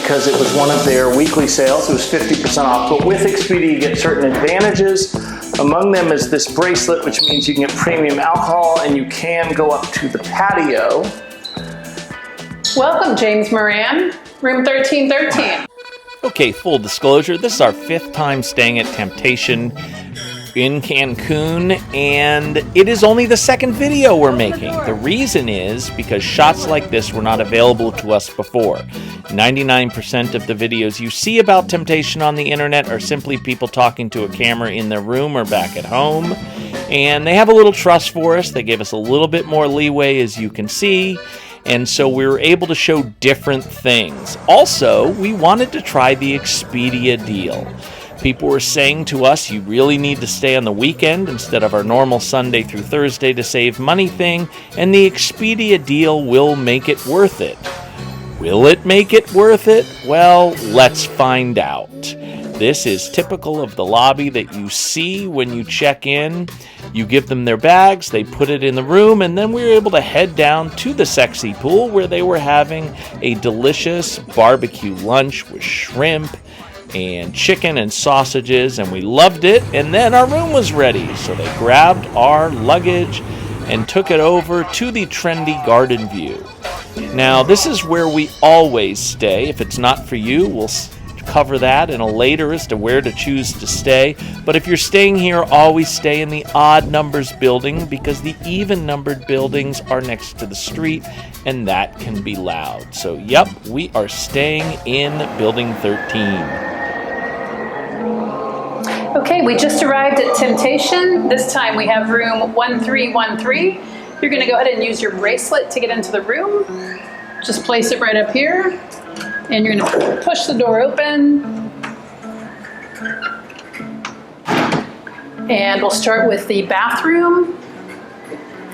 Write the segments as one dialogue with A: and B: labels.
A: because it was one of their weekly sales. It was 50% off, but with Expedia you get certain advantages. Among them is this bracelet, which means you can get premium alcohol and you can go up to the patio.
B: Welcome, James Moran, room 1313.
C: Okay, full disclosure, this is our 5th time staying at Temptation in Cancun, and it is only the 2nd video we're making. The reason is because shots like this were not available to us before. 99% of the videos you see about Temptation on the internet are simply people talking to a camera in their room or back at home, and they have a little trust for us. They gave us a little bit more leeway, as you can see, and so we were able to show different things. Also, we wanted to try the Expedia deal. People were saying to us, you really need to stay on the weekend instead of our normal Sunday through Thursday to save money thing, and the Expedia deal will make it worth it. Will it make it worth it? Well, let's find out. This is typical of the lobby that you see when you check in. You give them their bags, they put it in the room, and then we were able to head down to the sexy pool where they were having a delicious barbecue lunch with shrimp and chicken and sausages, and we loved it. And then our room was ready, so they grabbed our luggage and took it over to the Trendy Garden View. Now, this is where we always stay. If it's not for you, we'll cover that in a later as to where to choose to stay. But if you're staying here, always stay in the odd numbers building, because the even numbered buildings are next to the street, and that can be loud. So, yep, we are staying in building 13.
B: Okay, we just arrived at Temptation. This time we have room 1313. You're going to go ahead and use your bracelet to get into the room. Just place it right up here, and you're going to push the door open. And we'll start with the bathroom.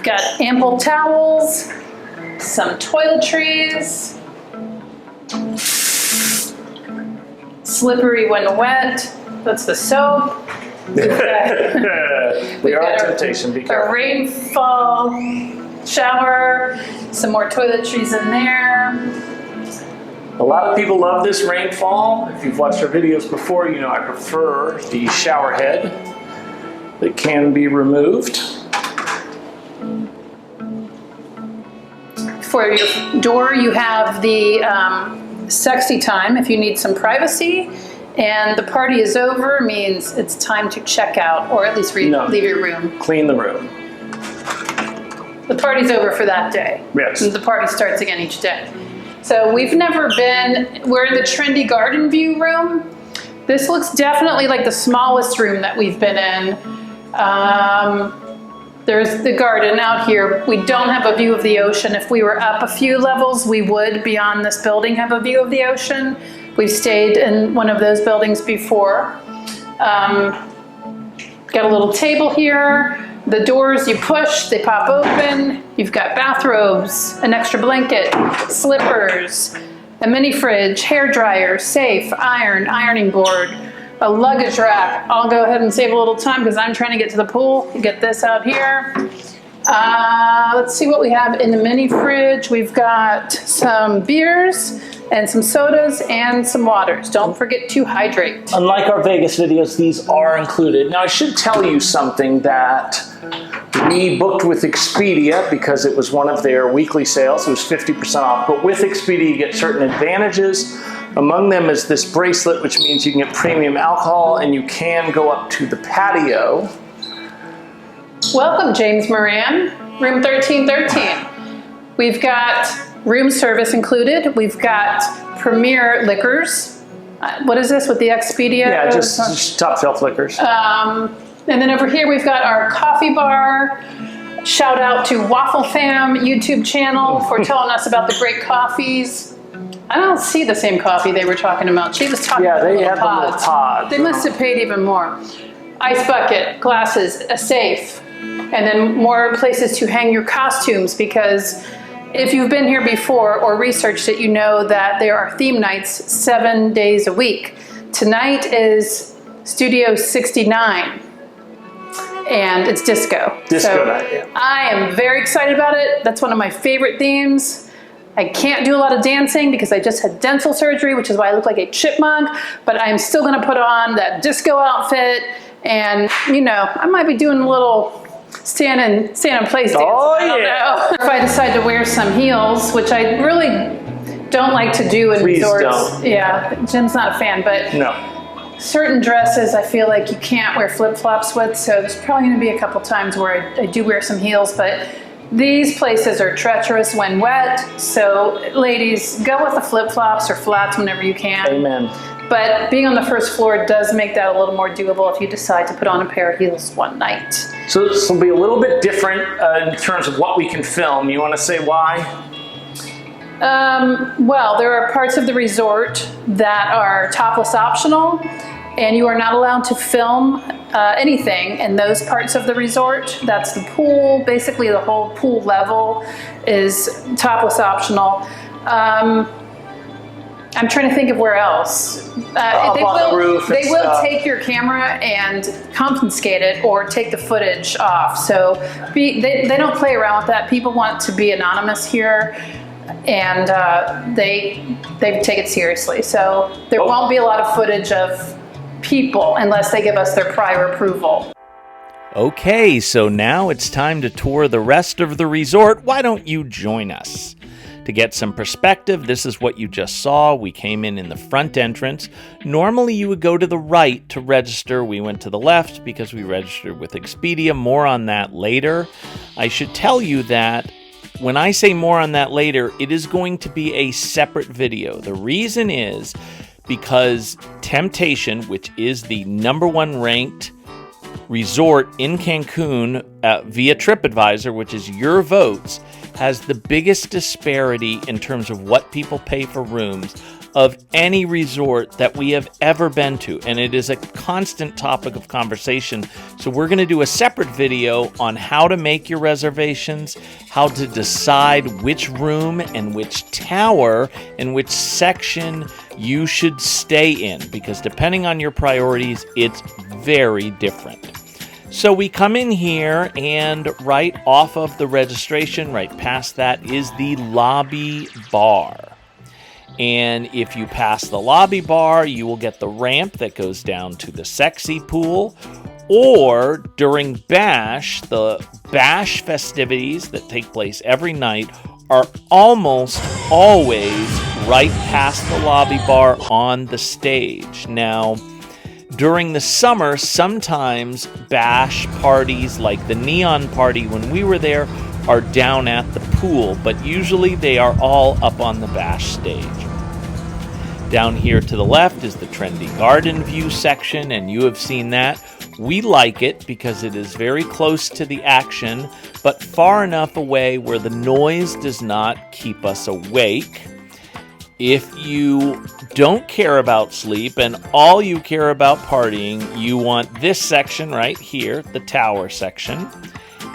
B: Got ample towels, some toiletries, slippery when wet. That's the soap.
A: We are at Temptation, be careful.
B: A rainfall shower, some more toiletries in there.
A: A lot of people love this rainfall. If you've watched our videos before, you know I prefer the shower head that can be removed.
B: For your door, you have the sexy time if you need some privacy. And the party is over means it's time to check out, or at least leave your room.
A: Clean the room.
B: The party's over for that day.
A: Yes.
B: And the party starts again each day. So we're in the Trendy Garden View room. This looks definitely like the smallest room that we've been in. There's the garden out here. We don't have a view of the ocean. If we were up a few levels, we would, beyond this building, have a view of the ocean. We've stayed in one of those buildings before. Got a little table here. The doors you push, they pop open. You've got bathrobes, an extra blanket, slippers, a mini fridge, hair dryer, safe, ironing board, a luggage rack. I'll go ahead and save a little time because I'm trying to get to the pool. Get this out here. Let's see what we have in the mini fridge. We've got some beers and some sodas and some waters. Don't forget to hydrate.
A: Unlike our Vegas videos, these are included. Now, I should tell you something that we booked with Expedia because it was one of their weekly sales. It was 50% off. But with Expedia, you get certain advantages. Among them is this bracelet, which means you can get premium alcohol and you can go up to the patio.
B: Welcome, James Moran, room 1313. We've got room service included. We've got premier liquors. What is this with the Expedia?
A: Yeah, just top shelf liquors.
B: And then over here we've got our coffee bar. Shout out to Waffle Fam YouTube channel for telling us about the great coffees. I don't see the same coffee they were talking about. She was talking about the little pods. They must have paid even more. Ice bucket, glasses, a safe, and then more places to hang your costumes, because if you've been here before or researched it, you know that there are theme nights 7 days a week. Tonight is Studio 69, and it's disco.
A: Disco night, yeah.
B: I am very excited about it. That's one of my favorite themes. I can't do a lot of dancing because I just had dental surgery, which is why I look like a chipmunk, but I'm still gonna put on that disco outfit, and you know, I might be doing a little stand in place dance.
A: Oh,
B: I don't know. If I decide to wear some heels, which I really don't like to do in
A: Please
B: resorts.
A: don't.
B: Yeah, Jim's not a fan, but
A: No.
B: certain dresses I feel like you can't wear flip-flops with, so there's probably gonna be a couple times where I do wear some heels, but these places are treacherous when wet, so ladies, go with the flip-flops or flats whenever you can.
A: Amen.
B: But being on the first floor does make that a little more doable if you decide to put on a pair of heels one night.
A: So this will be a little bit different in terms of what we can film. You want to say why?
B: Well, there are parts of the resort that are topless optional, and you are not allowed to film anything in those parts of the resort. That's the pool. Basically, the whole pool level is topless optional. I'm trying to think of where else.
A: Up on the roof and
B: they will
A: stuff.
B: take your camera and confiscate it or take the footage off. So they don't play around with that. People want to be anonymous here, and they take it seriously. So there won't be a lot of footage of people unless they give us their prior approval.
C: Okay, so now it's time to tour the rest of the resort. Why don't you join us? To get some perspective, this is what you just saw. We came in the front entrance. Normally you would go to the right to register. We went to the left because we registered with Expedia. More on that later. I should tell you that when I say more on that later, it is going to be a separate video. The reason is because Temptation, which is the #1 ranked resort in Cancun via TripAdvisor, which is your votes, has the biggest disparity in terms of what people pay for rooms of any resort that we have ever been to. And it is a constant topic of conversation. So we're going to do a separate video on how to make your reservations, how to decide which room and which tower and which section you should stay in, because depending on your priorities, it's very different. So we come in here, and right off of the registration, right past that, is the lobby bar. And if you pass the lobby bar, you will get the ramp that goes down to the sexy pool. Or during Bash, the Bash festivities that take place every night are almost always right past the lobby bar on the stage. Now, during the summer, sometimes Bash parties, like the Neon Party when we were there, are down at the pool, but usually they are all up on the Bash stage. Down here to the left is the Trendy Garden View section, and you have seen that. We like it because it is very close to the action, but far enough away where the noise does not keep us awake. If you don't care about sleep and all you care about partying, you want this section right here, the tower section.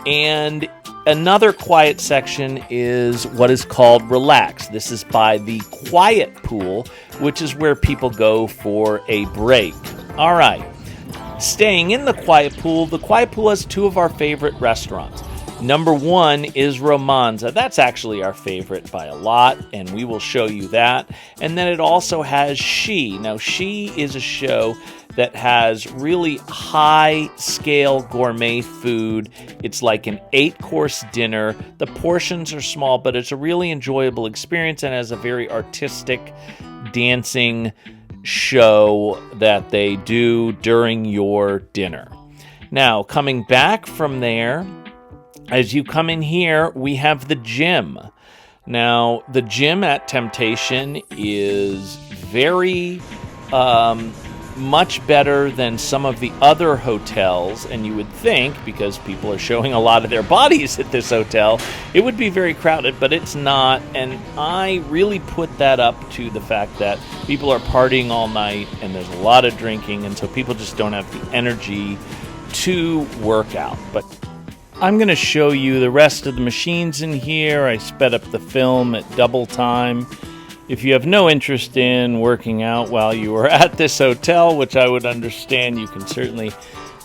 C: And another quiet section is what is called Relax. This is by the quiet pool, which is where people go for a break. All right. Staying in the quiet pool has two of our favorite restaurants. #1 is Romanza. That's actually our favorite by a lot, and we will show you that. And then it also has She. Now, She is a show that has really high-scale gourmet food. It's like an 8-course dinner. The portions are small, but it's a really enjoyable experience and has a very artistic dancing show that they do during your dinner. Now, coming back from there, as you come in here, we have the gym. Now, the gym at Temptation is very much better than some of the other hotels, and you would think, because people are showing a lot of their bodies at this hotel, it would be very crowded, but it's not, and I really put that up to the fact that people are partying all night, and there's a lot of drinking, and so people just don't have the energy to work out. But I'm going to show you the rest of the machines in here. I sped up the film at double time. If you have no interest in working out while you are at this hotel, which I would understand, you can certainly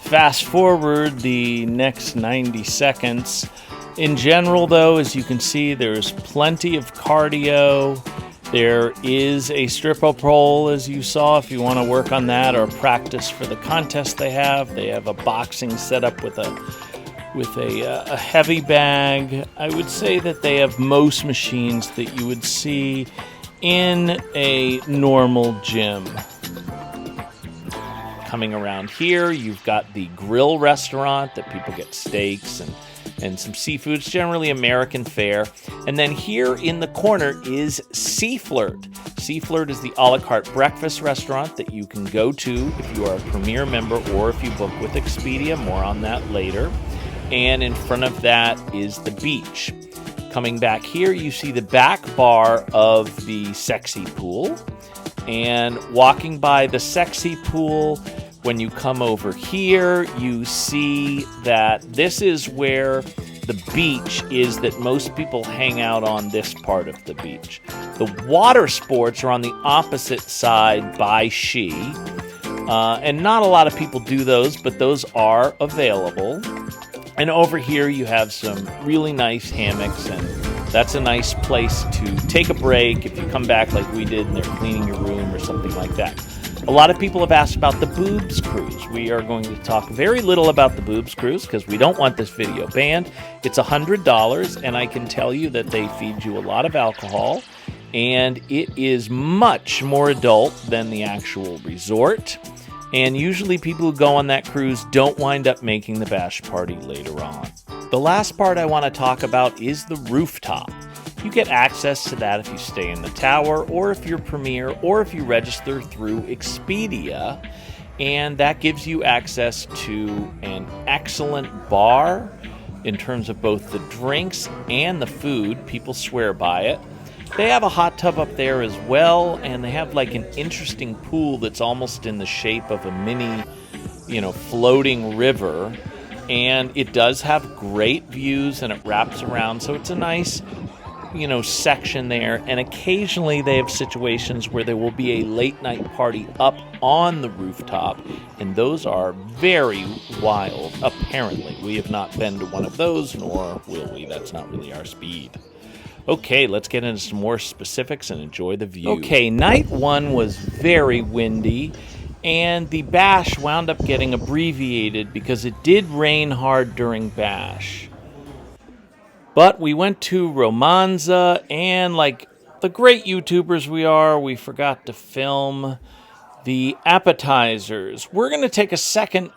C: fast forward the next 90 seconds. In general, though, as you can see, there's plenty of cardio. There is a stripper pole, as you saw, if you want to work on that or practice for the contest they have. They have a boxing setup with a heavy bag. I would say that they have most machines that you would see in a normal gym. Coming around here, you've got the grill restaurant that people get steaks and some seafood. It's generally American fare. And then here in the corner is Sea Flirt. Sea Flirt is the a la carte breakfast restaurant that you can go to if you are a Premier member or if you book with Expedia. More on that later. And in front of that is the beach. Coming back here, you see the back bar of the sexy pool. And walking by the sexy pool, when you come over here, you see that this is where the beach is that most people hang out on this part of the beach. The water sports are on the opposite side by She. And not a lot of people do those, but those are available. And over here you have some really nice hammocks, and that's a nice place to take a break if you come back like we did and they're cleaning your room or something like that. A lot of people have asked about the boobs cruise. We are going to talk very little about the boobs cruise because we don't want this video banned. It's $100, and I can tell you that they feed you a lot of alcohol, and it is much more adult than the actual resort. And usually people who go on that cruise don't wind up making the bash party later on. The last part I want to talk about is the rooftop. You get access to that if you stay in the tower, or if you're Premier, or if you register through Expedia. And that gives you access to an excellent bar in terms of both the drinks and the food. People swear by it. They have a hot tub up there as well, and they have like an interesting pool that's almost in the shape of a mini, floating river. And it does have great views, and it wraps around, so it's a nice section there. And occasionally they have situations where there will be a late night party up on the rooftop, and those are very wild, apparently. We have not been to one of those, nor will we. That's not really our speed. Okay, let's get into some more specifics and enjoy the view. Okay, night one was very windy, and the bash wound up getting abbreviated because it did rain hard during bash. But we went to Romanza, and like the great YouTubers we are, we forgot to film the appetizers. We're going to take a second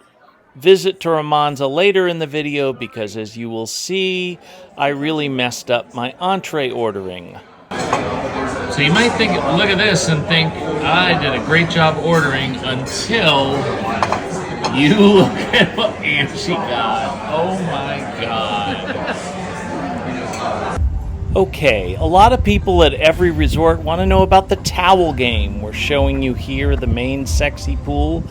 C: visit to Romanza later in the video because, as you will see, I really messed up my entree ordering.
D: So you might look at this and think, I did a great job ordering, until you look at what Angie got. Oh my God.
C: Okay, a lot of people at every resort want to know about the towel game. We're showing you here the main sexy pool.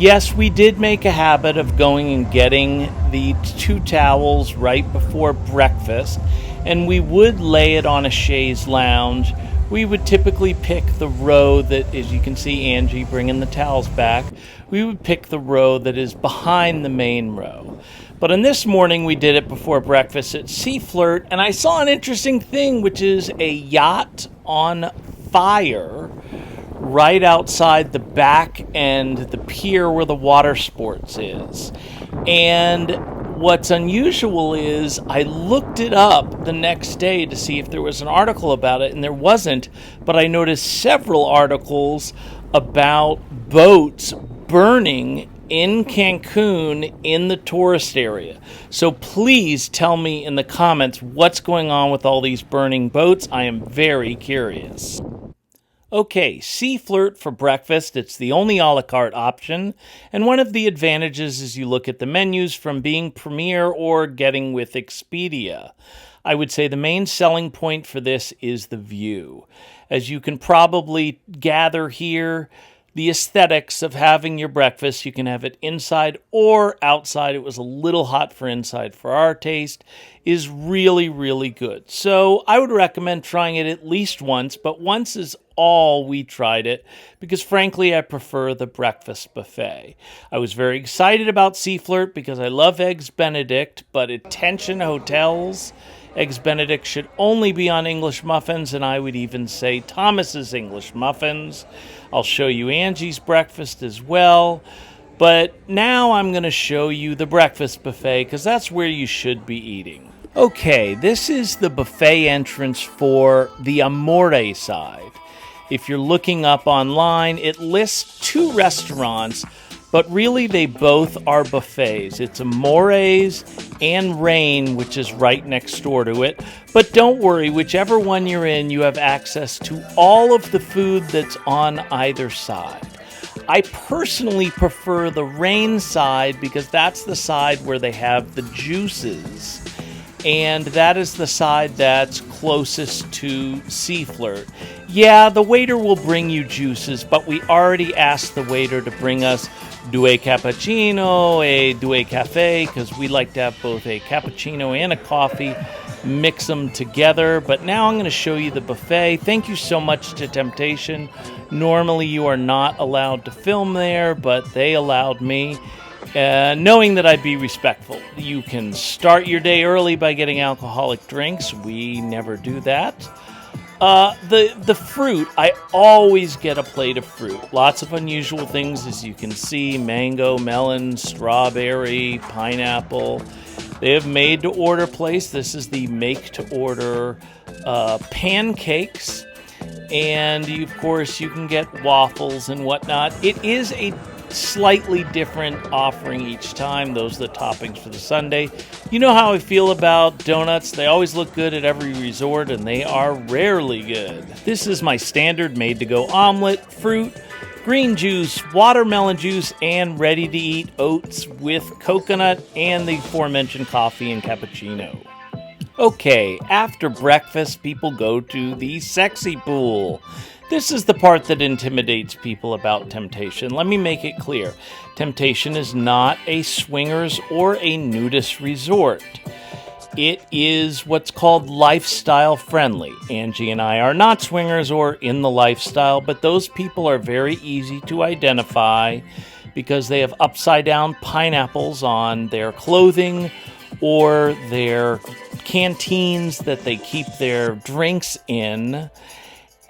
C: Yes, we did make a habit of going and getting the 2 towels right before breakfast, and we would lay it on a chaise lounge. We would typically pick the row that, as you can see Angie bringing the towels back, we would pick the row that is behind the main row. But on this morning, we did it before breakfast at Sea Flirt, and I saw an interesting thing, which is a yacht on fire right outside the back and the pier where the water sports is. And what's unusual is I looked it up the next day to see if there was an article about it, and there wasn't, but I noticed several articles about boats burning in Cancun in the tourist area. So please tell me in the comments what's going on with all these burning boats. I am very curious. Okay, Sea Flirt for breakfast. It's the only a la carte option, and one of the advantages is you look at the menus from being Premier or getting with Expedia. I would say the main selling point for this is the view. As you can probably gather here, the aesthetics of having your breakfast. You can have it inside or outside. It was a little hot for inside for our taste, is really, really good. So I would recommend trying it at least once, but once is all we tried it because frankly, I prefer the breakfast buffet. I was very excited about Sea Flirt because I love Eggs Benedict, but attention hotels, Eggs Benedict should only be on English muffins, and I would even say Thomas's English muffins. I'll show you Angie's breakfast as well. But now I'm going to show you the breakfast buffet because that's where you should be eating. Okay, this is the buffet entrance for the Amore side. If you're looking up online, it lists 2 restaurants, but really they both are buffets. It's Amore's and Rain, which is right next door to it. But don't worry, whichever one you're in, you have access to all of the food that's on either side. I personally prefer the Rain side because that's the side where they have the juices. And that is the side that's closest to Sea Flirt. Yeah, the waiter will bring you juices, but we already asked the waiter to bring us due cappuccino, a due cafe, because we like to have both a cappuccino and a coffee, mix them together. But now I'm going to show you the buffet. Thank you so much to Temptation. Normally you are not allowed to film there, but they allowed me. Knowing that I'd be respectful. You can start your day early by getting alcoholic drinks. We never do that. The fruit, I always get a plate of fruit. Lots of unusual things, as you can see: mango, melon, strawberry, pineapple. They have made-to-order place. This is the make-to-order pancakes. And, of course, you can get waffles and whatnot. It is a slightly different offering each time. Those are the toppings for the sundae. You know how I feel about donuts. They always look good at every resort, and they are rarely good. This is my standard made-to-go omelet, fruit, green juice, watermelon juice, and ready-to-eat oats with coconut and the aforementioned coffee and cappuccino. Okay, after breakfast, people go to the sexy pool. This is the part that intimidates people about Temptation. Let me make it clear. Temptation is not a swingers or a nudist resort. It is what's called lifestyle friendly. Angie and I are not swingers or in the lifestyle, but those people are very easy to identify because they have upside down pineapples on their clothing or their canteens that they keep their drinks in.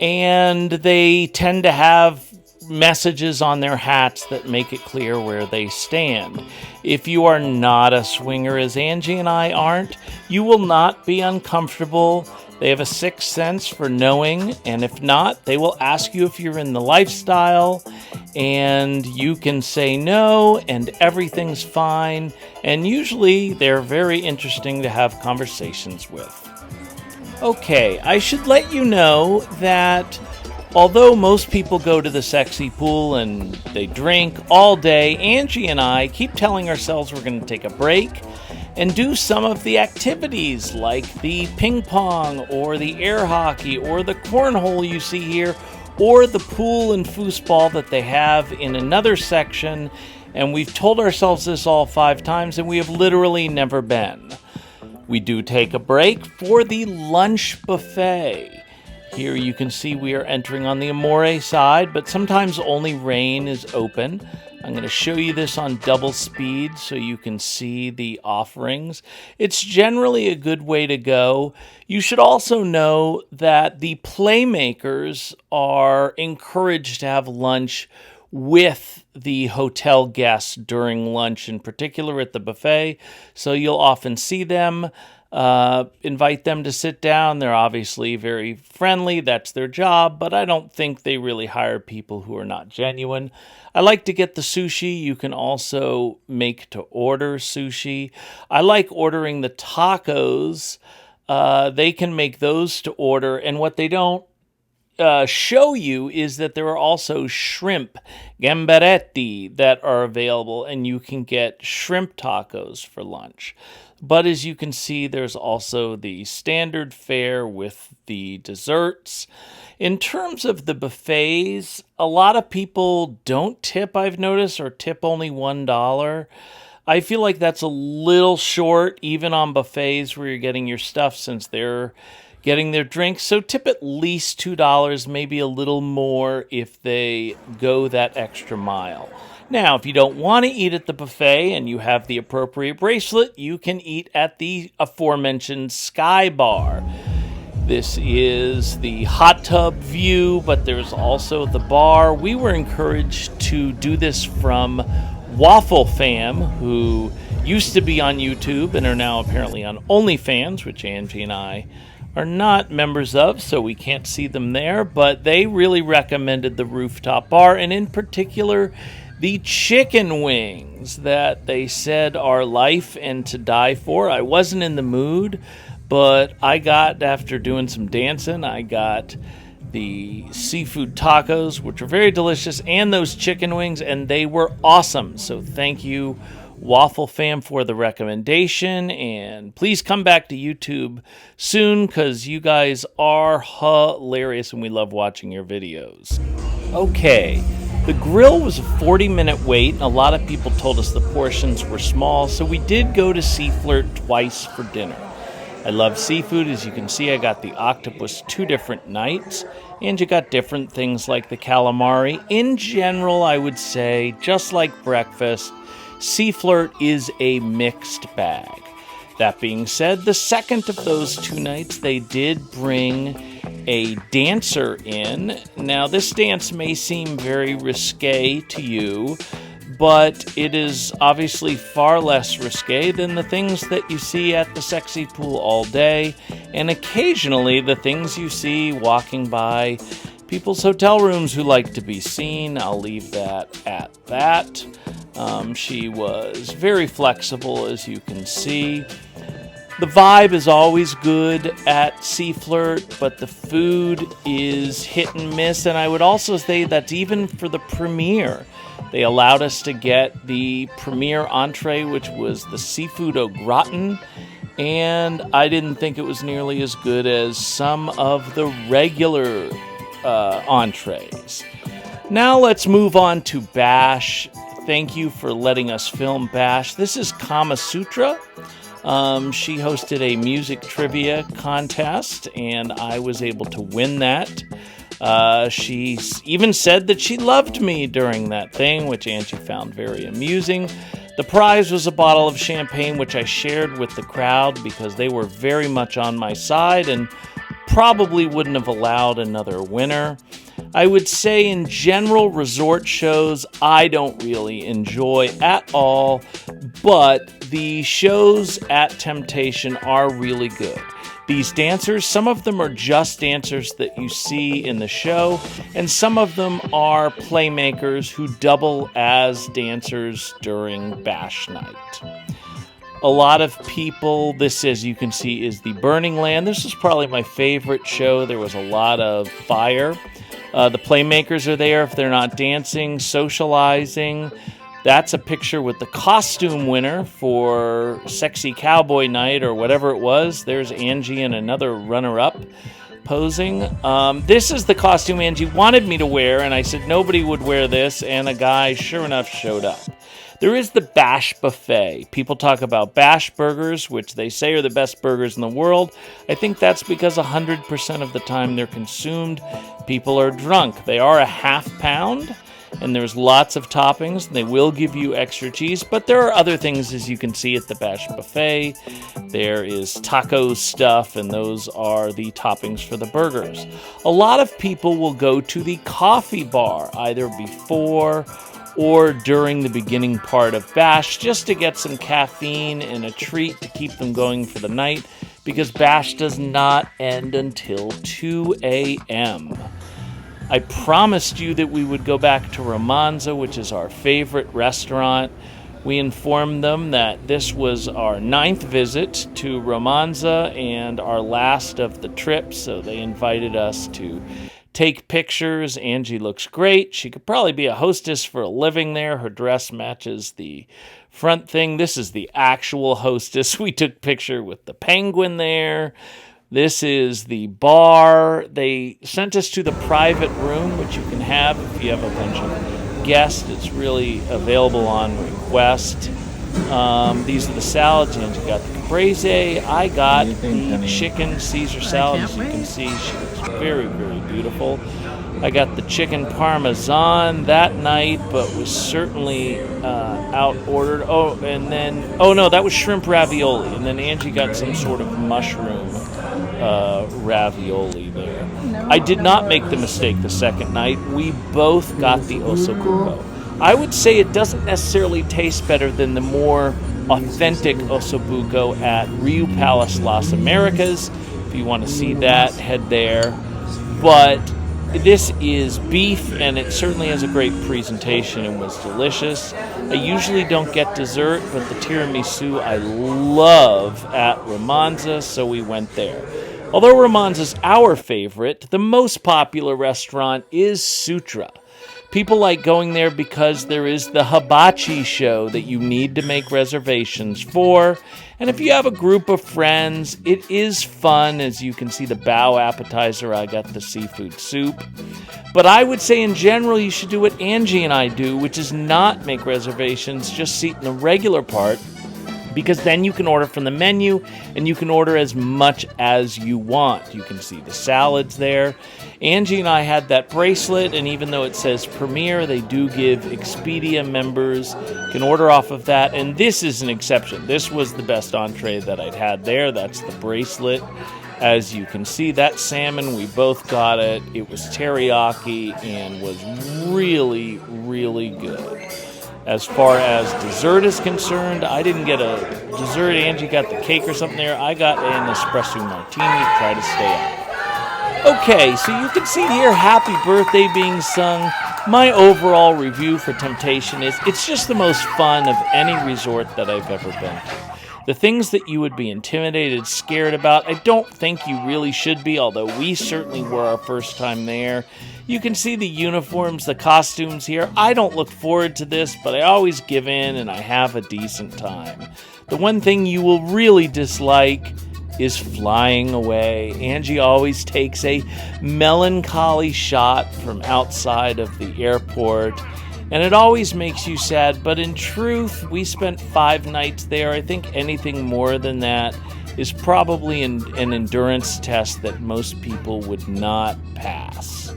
C: And they tend to have messages on their hats that make it clear where they stand. If you are not a swinger, as Angie and I aren't, you will not be uncomfortable. They have a sixth sense for knowing, and if not, they will ask you if you're in the lifestyle, and you can say no, and everything's fine. And usually, they're very interesting to have conversations with. Okay, I should let you know that although most people go to the sexy pool and they drink all day, Angie and I keep telling ourselves we're going to take a break and do some of the activities like the ping pong or the air hockey or the cornhole you see here or the pool and foosball that they have in another section. And we've told ourselves this all 5 times and we have literally never been. We do take a break for the lunch buffet. Here you can see we are entering on the Amore side, but sometimes only Rain is open. I'm going to show you this on double speed so you can see the offerings. It's generally a good way to go. You should also know that the playmakers are encouraged to have lunch with the hotel guests during lunch, in particular at the buffet. So you'll often see them, invite them to sit down. They're obviously very friendly. That's their job, but I don't think they really hire people who are not genuine. I like to get the sushi. You can also make to order sushi. I like ordering the tacos. They can make those to order, and what they don't show you is that there are also shrimp gamberetti that are available, and you can get shrimp tacos for lunch. But as you can see, there's also the standard fare with the desserts. In terms of the buffets, a lot of people don't tip, I've noticed, or tip only $1. I feel like that's a little short, even on buffets where you're getting your stuff, since they're getting their drinks. So tip at least $2, maybe a little more if they go that extra mile. Now, if you don't want to eat at the buffet and you have the appropriate bracelet, you can eat at the aforementioned Sky Bar. This is the hot tub view, but there's also the bar. We were encouraged to do this from Waffle Fam, who used to be on YouTube and are now apparently on OnlyFans, which Angie and I are not members of, so we can't see them there, but they really recommended the rooftop bar, and in particular, the chicken wings that they said are life and to die for. I wasn't in the mood, but I got, after doing some dancing, I got the seafood tacos, which are very delicious, and those chicken wings, and they were awesome. So thank you, Waffle Fam, for the recommendation, and please come back to YouTube soon, because you guys are hilarious and we love watching your videos. Okay, the grill was a 40-minute wait, and a lot of people told us the portions were small, so we did go to Sea Flirt twice for dinner. I love seafood. As you can see, I got the octopus 2 different nights, and you got different things like the calamari. In general, I would say, just like breakfast, Sea Flirt is a mixed bag. That being said, the second of those 2 nights, they did bring a dancer in. Now, this dance may seem very risque to you, but it is obviously far less risque than the things that you see at the sexy pool all day, and occasionally the things you see walking by people's hotel rooms who like to be seen. I'll leave that at that. She was very flexible, as you can see. The vibe is always good at Sea Flirt, but the food is hit and miss, and I would also say that's even for the premiere. They allowed us to get the premiere entree, which was the seafood au gratin, and I didn't think it was nearly as good as some of the regular entrees. Now let's move on to Bash. Thank you for letting us film Bash. This is Kama Sutra. She hosted a music trivia contest, and I was able to win that. She even said that she loved me during that thing, which Angie found very amusing. The prize was a bottle of champagne, which I shared with the crowd because they were very much on my side and probably wouldn't have allowed another winner. I would say in general, resort shows I don't really enjoy at all, but the shows at Temptation are really good. These dancers, some of them are just dancers that you see in the show, and some of them are playmakers who double as dancers during Bash Night. A lot of people, this, as you can see, is the Burning Land. This is probably my favorite show. There was a lot of fire. The playmakers are there if they're not dancing, socializing. That's a picture with the costume winner for Sexy Cowboy Night or whatever it was. There's Angie and another runner-up posing. This is the costume Angie wanted me to wear, and I said nobody would wear this, and a guy, sure enough, showed up. There is the Bash Buffet. People talk about Bash burgers, which they say are the best burgers in the world. I think that's because 100% of the time they're consumed, people are drunk. They are a half pound, and there's lots of toppings, and they will give you extra cheese, but there are other things, as you can see at the Bash Buffet. There is taco stuff, and those are the toppings for the burgers. A lot of people will go to the coffee bar, either before or during the beginning part of Bash, just to get some caffeine and a treat to keep them going for the night, because Bash does not end until 2 a.m. I promised you that we would go back to Romanza, which is our favorite restaurant. We informed them that this was our 9th visit to Romanza and our last of the trip, so they invited us to take pictures. Angie looks great. She could probably be a hostess for a living there. Her dress matches the front thing. This is the actual hostess. We took a picture with the penguin there. This is the bar. They sent us to the private room, which you can have if you have a bunch of guests. It's really available on request. These are the salads. Angie got the caprese. I got the chicken Caesar salad. As you can see, she looks very, very beautiful. I got the chicken parmesan that night, but was certainly out-ordered. Oh no, that was shrimp ravioli. And then Angie got some sort of mushroom ravioli there. I did not make the mistake the second night. We both got the ossobuco. I would say it doesn't necessarily taste better than the more authentic ossobuco at Rio Palace Las Americas. If you want to see that, head there. But this is beef, and it certainly has a great presentation and was delicious. I usually don't get dessert, but the tiramisu I love at Romanza, so we went there. Although Romanza's our favorite, the most popular restaurant is Sutra. People like going there because there is the hibachi show that you need to make reservations for. And if you have a group of friends, it is fun. As you can see, the bao appetizer, I got the seafood soup. But I would say in general, you should do what Angie and I do, which is not make reservations, just seat in the regular part, because then you can order from the menu and you can order as much as you want. You can see the salads there. Angie and I had that bracelet, and even though it says Premier, they do give Expedia members can order off of that, and this is an exception. This was the best entree that I'd had there. That's the bracelet. As you can see, that salmon, we both got it. It was teriyaki and was really, really good. As far as dessert is concerned, I didn't get a dessert. Angie got the cake or something there. I got an espresso martini to try to stay out. Okay, so you can see here, happy birthday being sung. My overall review for Temptation is it's just the most fun of any resort that I've ever been to. The things that you would be intimidated, scared about, I don't think you really should be, although we certainly were our first time there. You can see the uniforms, the costumes here. I don't look forward to this, but I always give in and I have a decent time. The one thing you will really dislike is flying away. Angie always takes a melancholy shot from outside of the airport, and it always makes you sad, but in truth, we spent 5 nights there. I think anything more than that is probably an endurance test that most people would not pass.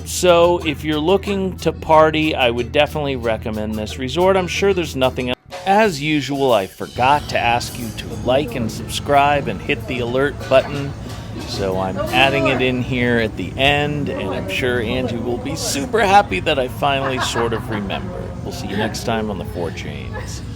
C: So if you're looking to party, I would definitely recommend this resort. I'm sure there's nothing else. As usual, I forgot to ask you to like and subscribe and hit the alert button. So I'm adding it in here at the end, and I'm sure Angie will be super happy that I finally sort of remembered. We'll see you next time on the 4 Chains.